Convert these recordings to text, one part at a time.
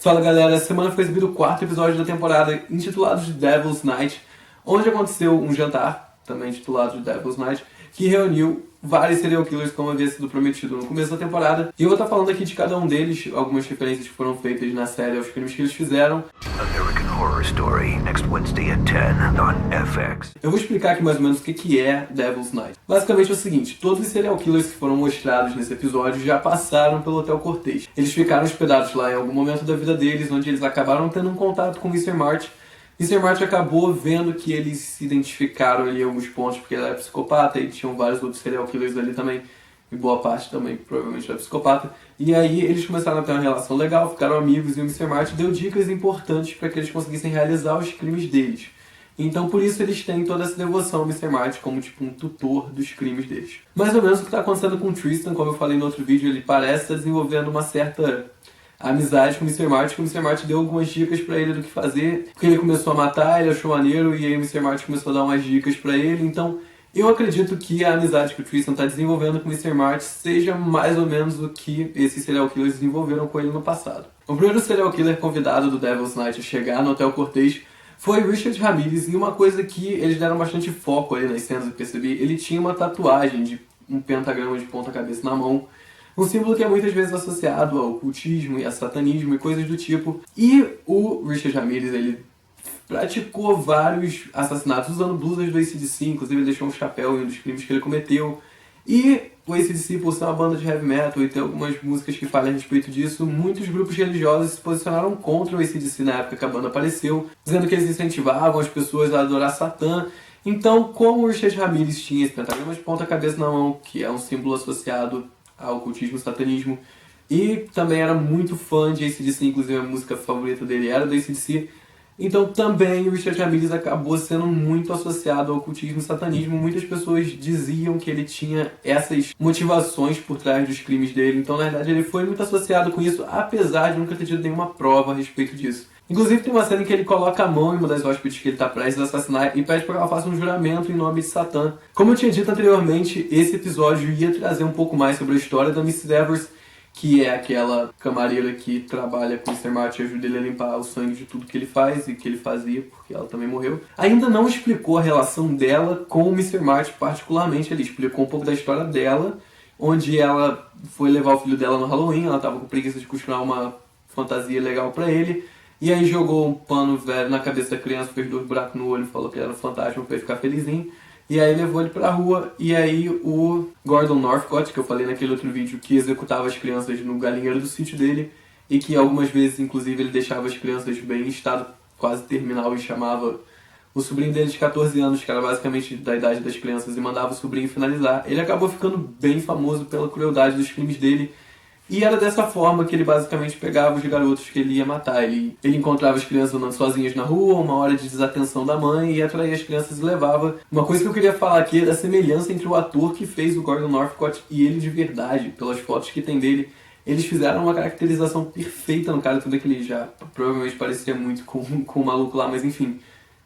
Fala galera, essa semana foi exibido o quarto episódio da temporada, intitulado de Devil's Night, onde aconteceu um jantar, também intitulado de Devil's Night, que reuniu vários serial killers como havia sido prometido no começo da temporada. E eu vou estar falando aqui de cada um deles, algumas referências que foram feitas na série aos crimes que eles fizeram. American Horror Story, next Wednesday at 10 on FX. Eu vou explicar aqui mais ou menos o que é Devil's Night. Basicamente é o seguinte, todos os serial killers que foram mostrados nesse episódio já passaram pelo Hotel Cortez. Eles ficaram hospedados lá em algum momento da vida deles, onde eles acabaram tendo um contato com o Mr. March. Mr. March acabou vendo que eles se identificaram ali em alguns pontos, porque ele era psicopata e tinham vários outros serial killers ali também, e boa parte também provavelmente era psicopata. E aí eles começaram a ter uma relação legal, ficaram amigos, e o Mr. March deu dicas importantes para que eles conseguissem realizar os crimes deles. Então por isso eles têm toda essa devoção ao Mr. March como tipo um tutor dos crimes deles. Mais ou menos o que está acontecendo com o Tristan, como eu falei no outro vídeo, ele parece estar desenvolvendo uma certa amizade com o Mr. March, que o Mr. March deu algumas dicas pra ele do que fazer, porque ele começou a matar, ele achou maneiro, e aí o Mr. March começou a dar umas dicas pra ele. Então eu acredito que a amizade que o Tristan tá desenvolvendo com o Mr. March seja mais ou menos o que esses serial killers desenvolveram com ele no passado. O primeiro serial killer convidado do Devil's Night a chegar no Hotel Cortez foi Richard Ramirez, e uma coisa que eles deram bastante foco ali nas cenas, eu percebi, ele tinha uma tatuagem de um pentagrama de ponta cabeça na mão, um símbolo que é muitas vezes associado ao ocultismo e a satanismo e coisas do tipo. E o Richard Ramirez, ele praticou vários assassinatos usando blusas do AC/DC, inclusive ele deixou um chapéu em um dos crimes que ele cometeu. E o AC/DC, por ser uma banda de heavy metal e ter algumas músicas que falam a respeito disso, muitos grupos religiosos se posicionaram contra o AC/DC na época que a banda apareceu, dizendo que eles incentivavam as pessoas a adorar Satã. Então, como o Richard Ramirez tinha esse pentagrama de ponta cabeça na mão, que é um símbolo associado ao ocultismo e satanismo, e também era muito fã de AC/DC, inclusive a música favorita dele era do AC/DC, então também o Richard Ramirez acabou sendo muito associado ao ocultismo e satanismo. Muitas pessoas diziam que ele tinha essas motivações por trás dos crimes dele, então na verdade ele foi muito associado com isso, apesar de nunca ter tido nenhuma prova a respeito disso. Inclusive tem uma cena em que ele coloca a mão em uma das hóspedes que ele está prestes a assassinar e pede para que ela faça um juramento em nome de Satã. Como eu tinha dito anteriormente, esse episódio ia trazer um pouco mais sobre a história da Miss Devers, que é aquela camareira que trabalha com o Mr. March e ajuda ele a limpar o sangue de tudo que ele faz e que ele fazia, porque ela também morreu. Ainda não explicou a relação dela com o Mr. March particularmente, ele explicou um pouco da história dela, onde ela foi levar o filho dela no Halloween, ela estava com preguiça de costurar uma fantasia legal para ele, e aí jogou um pano velho na cabeça da criança, fez 2 buracos no olho, falou que era um fantasma pra ele ficar felizinho. E aí levou ele pra rua, e aí o Gordon Northcott, que eu falei naquele outro vídeo, que executava as crianças no galinheiro do sítio dele, e que algumas vezes, inclusive, ele deixava as crianças bem em estado quase terminal e chamava o sobrinho dele de 14 anos, que era basicamente da idade das crianças, e mandava o sobrinho finalizar. Ele acabou ficando bem famoso pela crueldade dos crimes dele, e era dessa forma que ele basicamente pegava os garotos que ele ia matar. Ele encontrava as crianças andando sozinhas na rua, uma hora de desatenção da mãe, e atraía as crianças e levava. Uma coisa que eu queria falar aqui é da semelhança entre o ator que fez o Gordon Northcott e ele de verdade, pelas fotos que tem dele. Eles fizeram uma caracterização perfeita no cara, tudo que ele já provavelmente parecia muito com o maluco lá, mas enfim.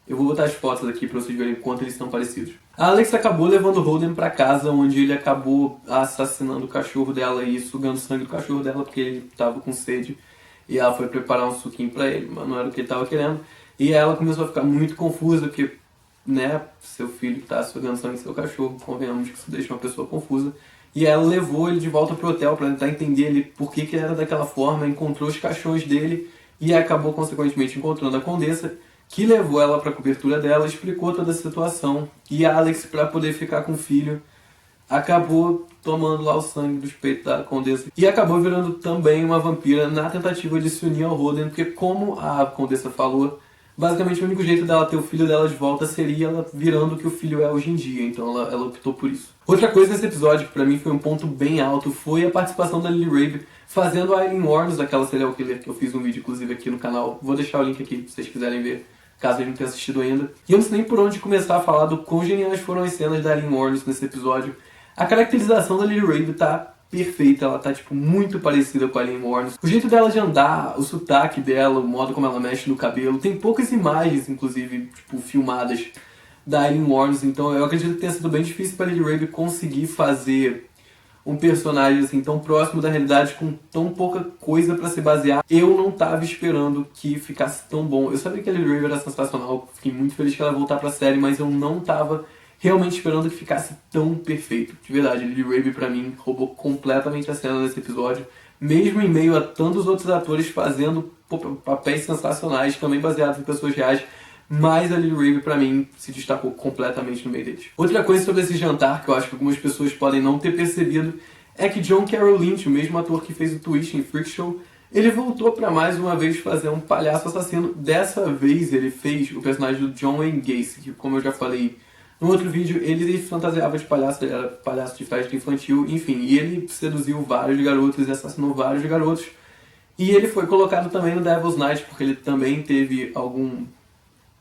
Eu vou botar as fotos aqui pra vocês verem quanto eles são parecidos. A Alex acabou levando o Holden pra casa, onde ele acabou assassinando o cachorro dela e sugando o sangue do cachorro dela, porque ele tava com sede. E ela foi preparar um suquinho pra ele, mas não era o que ele tava querendo. E ela começou a ficar muito confusa, porque, né, seu filho tá sugando sangue do seu cachorro, convenhamos que isso deixa uma pessoa confusa. E ela levou ele de volta pro hotel pra tentar entender ele por que ele era daquela forma, encontrou os cachorros dele e acabou consequentemente encontrando a Condessa, que levou ela para a cobertura dela, explicou toda a situação, e a Alex, para poder ficar com o filho, acabou tomando lá o sangue dos peitos da Condessa e acabou virando também uma vampira na tentativa de se unir ao Holden, porque como a Condessa falou, basicamente o único jeito dela ter o filho dela de volta seria ela virando o que o filho é hoje em dia, então ela optou por isso. Outra coisa nesse episódio, que pra mim foi um ponto bem alto, foi a participação da Lily Rabe fazendo a Aileen Wuornos, daquela serial killer que eu fiz um vídeo inclusive aqui no canal. Vou deixar o link aqui se vocês quiserem ver, caso a gente não tenha assistido ainda. E eu não sei nem por onde começar a falar do quão geniais foram as cenas da Aileen Wuornos nesse episódio. A caracterização da Lily Rabe tá perfeita, ela tá tipo muito parecida com a Aileen Wuornos. O jeito dela de andar, o sotaque dela, o modo como ela mexe no cabelo. Tem poucas imagens, inclusive, tipo, filmadas da Aileen Wuornos, então eu acredito que tenha sido bem difícil para Lily Rabe conseguir fazer um personagem assim tão próximo da realidade, com tão pouca coisa pra se basear. Eu não tava esperando que ficasse tão bom. Eu sabia que a Lily Rabe era sensacional, fiquei muito feliz que ela voltar pra série, mas eu não tava realmente esperando que ficasse tão perfeito. De verdade, a Lily Rabe pra mim roubou completamente a cena nesse episódio, mesmo em meio a tantos outros atores fazendo papéis sensacionais, também baseados em pessoas reais. Mas a Lily Rabe, pra mim, se destacou completamente no meio deles. Outra coisa sobre esse jantar, que eu acho que algumas pessoas podem não ter percebido, é que John Carroll Lynch, o mesmo ator que fez o Twist em Freak Show, ele voltou pra mais uma vez fazer um palhaço assassino. Dessa vez ele fez o personagem do John Wayne Gacy, que, como eu já falei no outro vídeo, ele fantasiava de palhaço, ele era palhaço de festa infantil, enfim, e ele seduziu vários garotos e assassinou vários garotos. E ele foi colocado também no Devil's Night, porque ele também teve algum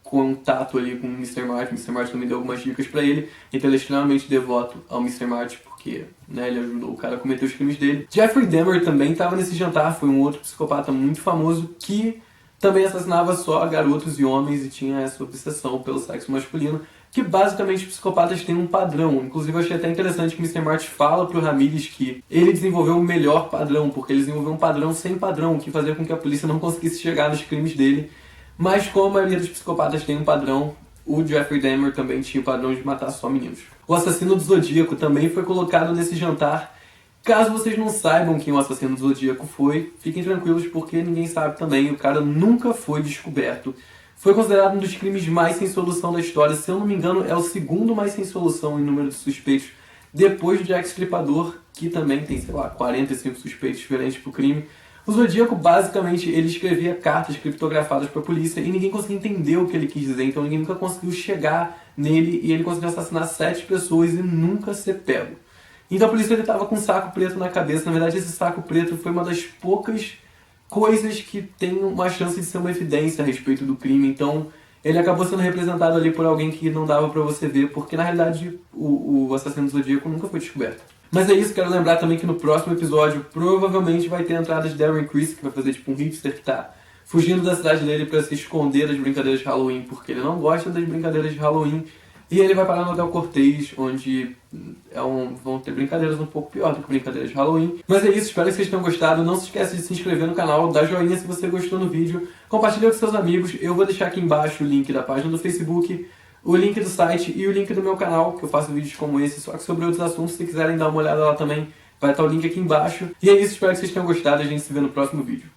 contato ali com o Mr. Martin. O Mr. Martin também deu algumas dicas pra ele, então ele é extremamente devoto ao Mr. Martin, porque né, ele ajudou o cara a cometer os crimes dele. Jeffrey Dahmer também estava nesse jantar, foi um outro psicopata muito famoso que também assassinava só garotos e homens e tinha essa obsessão pelo sexo masculino, que basicamente os psicopatas têm um padrão. Inclusive eu achei até interessante que o Mr. Martin fala pro Ramirez que ele desenvolveu o melhor padrão, porque ele desenvolveu um padrão sem padrão, que fazia com que a polícia não conseguisse chegar nos crimes dele. Mas como a maioria dos psicopatas tem um padrão, o Jeffrey Dahmer também tinha o padrão de matar só meninos. O assassino do Zodíaco também foi colocado nesse jantar. Caso vocês não saibam quem o assassino do Zodíaco foi, fiquem tranquilos porque ninguém sabe também, o cara nunca foi descoberto. Foi considerado um dos crimes mais sem solução da história, se eu não me engano é o segundo mais sem solução em número de suspeitos, depois do Jack Stripador, que também tem, sei lá, 45 suspeitos diferentes pro crime. O Zodíaco, basicamente, ele escrevia cartas criptografadas para a polícia e ninguém conseguia entender o que ele quis dizer, então ninguém nunca conseguiu chegar nele e ele conseguiu assassinar 7 pessoas e nunca ser pego. Então a polícia estava com um saco preto na cabeça. Na verdade, esse saco preto foi uma das poucas coisas que tem uma chance de ser uma evidência a respeito do crime, então ele acabou sendo representado ali por alguém que não dava para você ver, porque na realidade o assassino do Zodíaco nunca foi descoberto. Mas é isso, quero lembrar também que no próximo episódio provavelmente vai ter a entrada de Darren Criss, que vai fazer tipo um hipster que tá fugindo da cidade dele pra se esconder das brincadeiras de Halloween, porque ele não gosta das brincadeiras de Halloween. E ele vai parar no Hotel Cortez, onde vão ter brincadeiras um pouco pior do que brincadeiras de Halloween. Mas é isso, espero que vocês tenham gostado. Não se esqueça de se inscrever no canal, dar joinha se você gostou do vídeo, compartilha com seus amigos. Eu vou deixar aqui embaixo o link da página do Facebook, o link do site e o link do meu canal, que eu faço vídeos como esse, só que sobre outros assuntos. Se quiserem dar uma olhada lá também, vai estar o link aqui embaixo. E é isso, espero que vocês tenham gostado. A gente se vê no próximo vídeo.